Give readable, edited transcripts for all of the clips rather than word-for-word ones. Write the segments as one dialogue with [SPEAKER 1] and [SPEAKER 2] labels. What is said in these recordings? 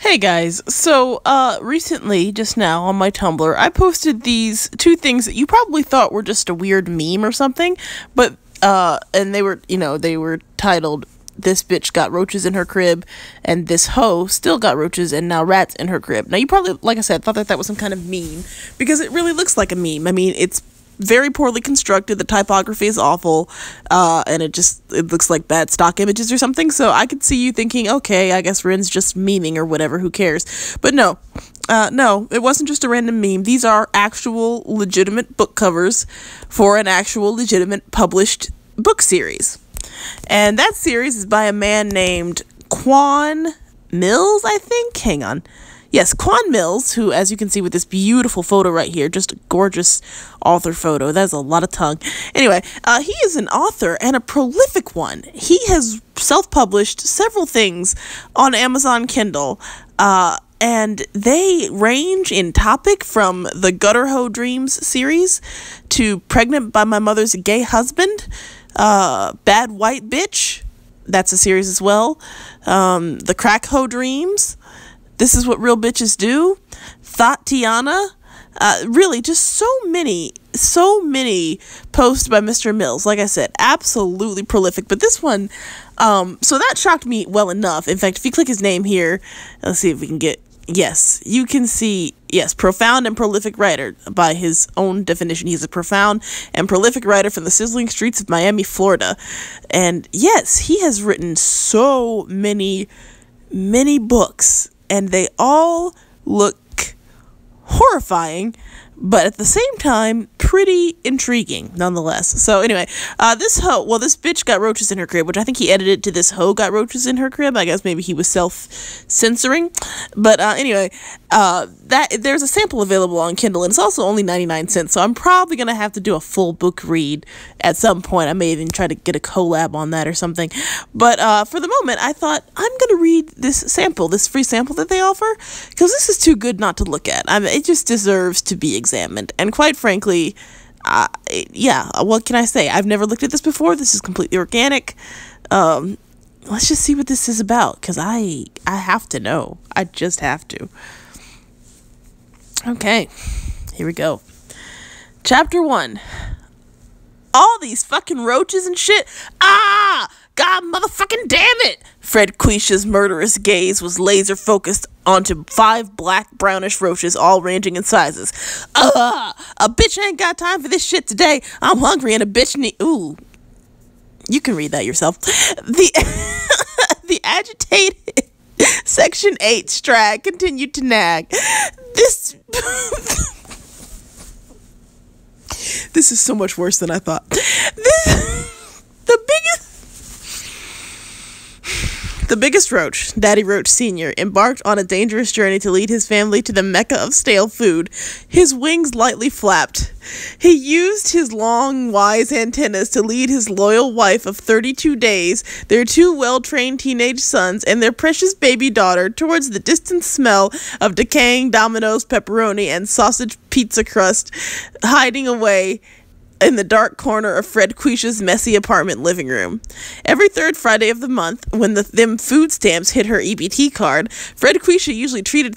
[SPEAKER 1] Hey guys, so recently, just now on my Tumblr, I posted these two things that you probably thought were just a weird meme or something, but and they were titled "This bitch got roaches in her crib" and "This hoe still got roaches and now rats in her crib." Now you probably, like I said, thought that was some kind of meme because it really looks like a meme. I mean, it's very poorly constructed. The typography is awful, and it looks like bad stock images or something. So I could see you thinking, okay, I guess Rin's just memeing or whatever. Who cares? But no, it wasn't just a random meme. These are actual legitimate book covers for an actual legitimate published book series, and that series is by a man named Quan Mills, I think. Hang on. Yes, Quan Mills, who, as you can see with this beautiful photo right here, just a gorgeous author photo. That's a lot of tongue. Anyway, he is an author and a prolific one. He has self-published several things on Amazon Kindle, and they range in topic from the Gutter Hoe Dreams series to Pregnant by My Mother's Gay Husband, Bad White Bitch, that's a series as well, The Crack Hoe Dreams, This Is What Real Bitches Do, Thought Tiana, really just so many posts by Mr. Mills. Like I said, absolutely prolific. But this one, so that shocked me well enough. In fact, if you click his name here, let's see if we can get, yes, you can see, yes, profound and prolific writer by his own definition. He's a profound and prolific writer from the sizzling streets of Miami, Florida. And yes, he has written so many books, and they all look horrifying, but at the same time, pretty intriguing nonetheless. So anyway, this bitch got roaches in her crib, which I think he edited to "This hoe got roaches in her crib." I guess maybe he was self-censoring. But anyway, there's a sample available on Kindle, and it's also only 99 cents, so I'm probably going to have to do a full book read at some point. I may even try to get a collab on that or something. But for the moment, I thought I'm going to read this free sample that they offer, because this is too good not to look at. I mean, it just deserves to be examined. And quite frankly, yeah, what can I say? I've never looked at this before. This is completely organic. Let's just see what this is about, because I have to know. I just have to. Okay, here we go. Chapter 1. All these fucking roaches and shit. God motherfucking damn it! Fred Quisha's murderous gaze was laser focused onto 5 black brownish roaches, all ranging in sizes. A bitch ain't got time for this shit today. I'm hungry and a bitch ooh. You can read that yourself. The agitated Section 8 Strag continued to nag. This is so much worse than I thought. The biggest roach, Daddy Roach Sr., embarked on a dangerous journey to lead his family to the mecca of stale food. His wings lightly flapped. He used his long, wise antennas to lead his loyal wife of 32 days, their 2 well-trained teenage sons, and their precious baby daughter towards the distant smell of decaying Domino's pepperoni and sausage pizza crust hiding away in the dark corner of Fred Quisha's messy apartment living room. Every 3rd Friday of the month, when them food stamps hit her EBT card, Fred Quisha usually treated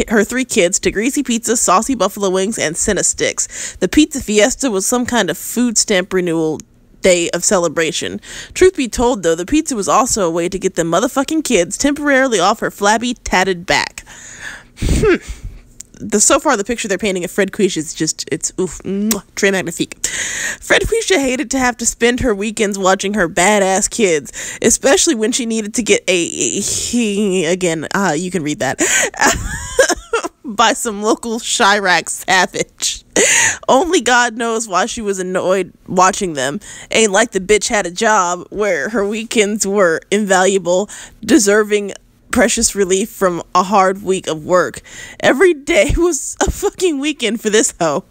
[SPEAKER 1] her 3 kids to greasy pizza, saucy buffalo wings, and Cinna sticks. The pizza fiesta was some kind of food stamp renewal day of celebration. Truth be told, though, the pizza was also a way to get the motherfucking kids temporarily off her flabby, tatted back. So far, the picture they're painting of Fred Quisha is just, it's oof, très magnifique. Fred Quisha hated to have to spend her weekends watching her badass kids, especially when she needed to get you can read that, by some local Chirac savage. Only God knows why she was annoyed watching them. Ain't like the bitch had a job where her weekends were invaluable, deserving precious relief from a hard week of work. Every day was a fucking weekend for this hoe.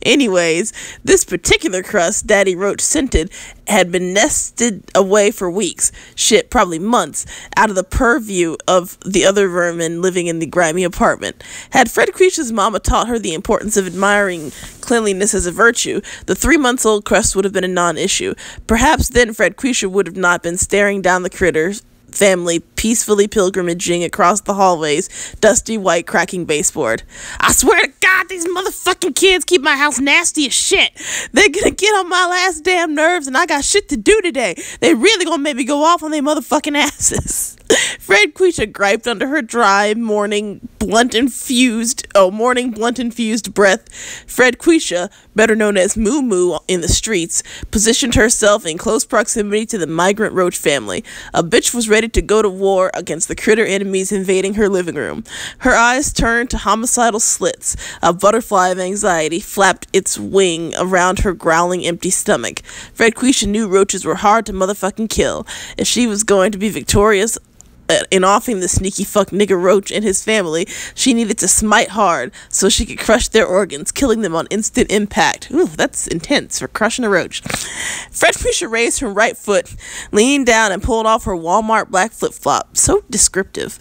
[SPEAKER 1] Anyways, this particular crust Daddy Roach scented had been nested away for weeks, shit, probably months, out of the purview of the other vermin living in the grimy apartment. Had Fred Quisha's mama taught her the importance of admiring cleanliness as a virtue, the 3-month-old crust would have been a non-issue. Perhaps then Fred Quisha would have not been staring down the critters family peacefully pilgrimaging across the hallway's dusty white cracking baseboard. I swear to God, these motherfucking kids keep my house nasty as shit. They're gonna get on my last damn nerves, and I got shit to do today. They really gonna make me go off on their motherfucking asses. Fred Quisha griped under her dry morning blunt infused breath. Fred Quisha, better known as Moo Moo in the streets, positioned herself in close proximity to the migrant roach family. A bitch was ready to go to war against the critter enemies invading her living room. Her eyes turned to homicidal slits. A butterfly of anxiety flapped its wing around her growling empty stomach. Fred Quisha knew roaches were hard to motherfucking kill. If she was going to be victorious in offing the sneaky fuck nigger roach and his family, she needed to smite hard so she could crush their organs, killing them on instant impact. Ooh, that's intense for crushing a roach. Fred Quisha raised her right foot, leaned down, and pulled off her Walmart black flip-flop. So descriptive.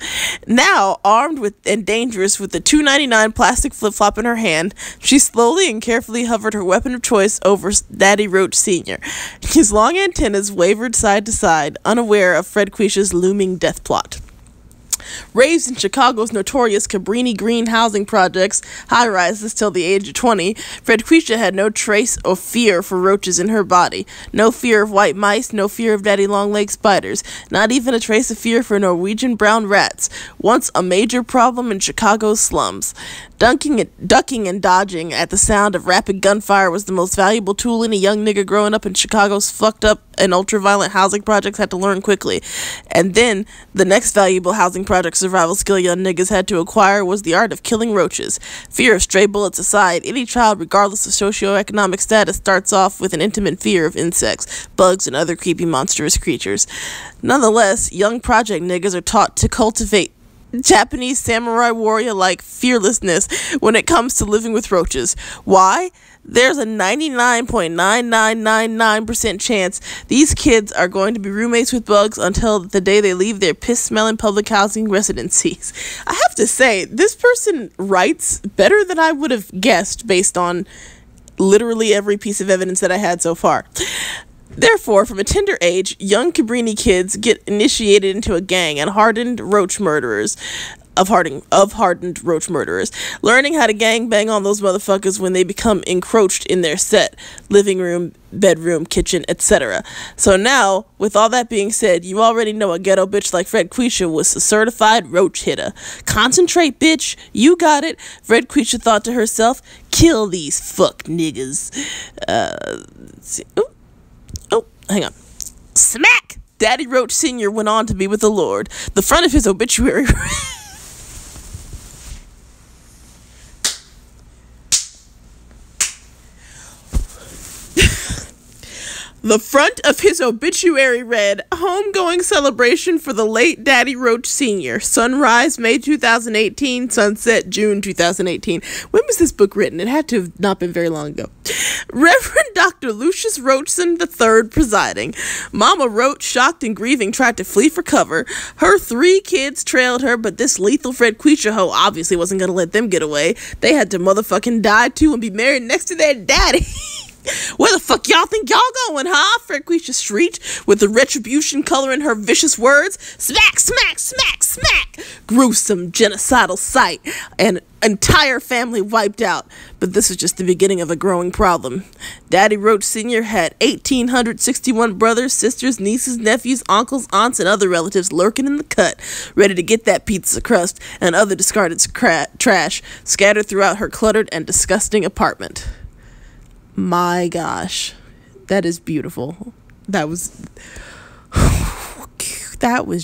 [SPEAKER 1] Now, armed with and dangerous with the $2.99 plastic flip-flop in her hand, she slowly and carefully hovered her weapon of choice over Daddy Roach Sr. His long antennas wavered side to side, unaware of Fred Quisha's looming death plot. Raised in Chicago's notorious Cabrini Green housing projects, high-rises till the age of 20, Fred Quisha had no trace of fear for roaches in her body. No fear of white mice, no fear of daddy long-legged spiders, not even a trace of fear for Norwegian brown rats, once a major problem in Chicago's slums. Ducking and dodging at the sound of rapid gunfire was the most valuable tool any young nigga growing up in Chicago's fucked up and ultra-violent housing projects had to learn quickly. And then, the next valuable housing project survival skill young niggas had to acquire was the art of killing roaches. Fear of stray bullets aside, any child, regardless of socioeconomic status, starts off with an intimate fear of insects, bugs, and other creepy monstrous creatures. Nonetheless, young project niggas are taught to cultivate Japanese samurai warrior-like fearlessness when it comes to living with roaches. Why? There's a 99.9999% chance these kids are going to be roommates with bugs until the day they leave their piss-smelling public housing residencies. I have to say, this person writes better than I would have guessed based on literally every piece of evidence that I had so far. Therefore, from a tender age, young Cabrini kids get initiated into a gang of hardened roach murderers, learning how to gangbang on those motherfuckers when they become encroached in their set, living room, bedroom, kitchen, etc. So now, with all that being said, you already know a ghetto bitch like Fred Quisha was a certified roach hitter. Concentrate, bitch. You got it. Fred Quisha thought to herself, kill these fuck niggas. Hang on. Smack! Daddy Roach Sr. went on to be with the Lord. The front of his obituary The front of his obituary read, homegoing celebration for the late Daddy Roach Sr. Sunrise, May 2018, sunset, June 2018. When was this book written? It had to have not been very long ago. Reverend Dr. Lucius Roachson III presiding. Mama Roach, shocked and grieving, tried to flee for cover. Her 3 kids trailed her, but this lethal Fred Quisha hoe obviously wasn't gonna let them get away. They had to motherfucking die too and be married next to their daddy. Where the fuck y'all think y'all going, huh? Fred Quisha shrieked, with the retribution color in her vicious words. Smack, smack, smack, smack! Gruesome, genocidal sight. An entire family wiped out. But this was just the beginning of a growing problem. Daddy Roach Sr. had 1,861 brothers, sisters, nieces, nephews, uncles, aunts, and other relatives lurking in the cut, ready to get that pizza crust and other discarded trash scattered throughout her cluttered and disgusting apartment. My gosh, that is beautiful. That was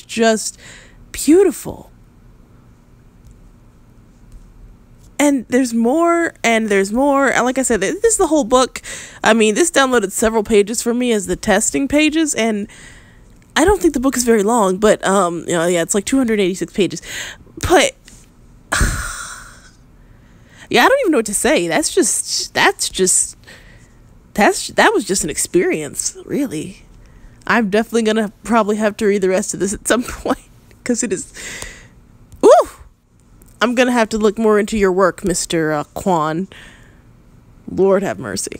[SPEAKER 1] just beautiful. And there's more, and there's more. And like I said, this is the whole book. I mean, this downloaded several pages for me as the testing pages, and I don't think the book is very long, but it's like 286 pages. But yeah, I don't even know what to say. That was just an experience, really. I'm definitely gonna probably have to read the rest of this at some point, because it is, ooh, I'm gonna have to look more into your work, Mr. Kwan. Lord have mercy.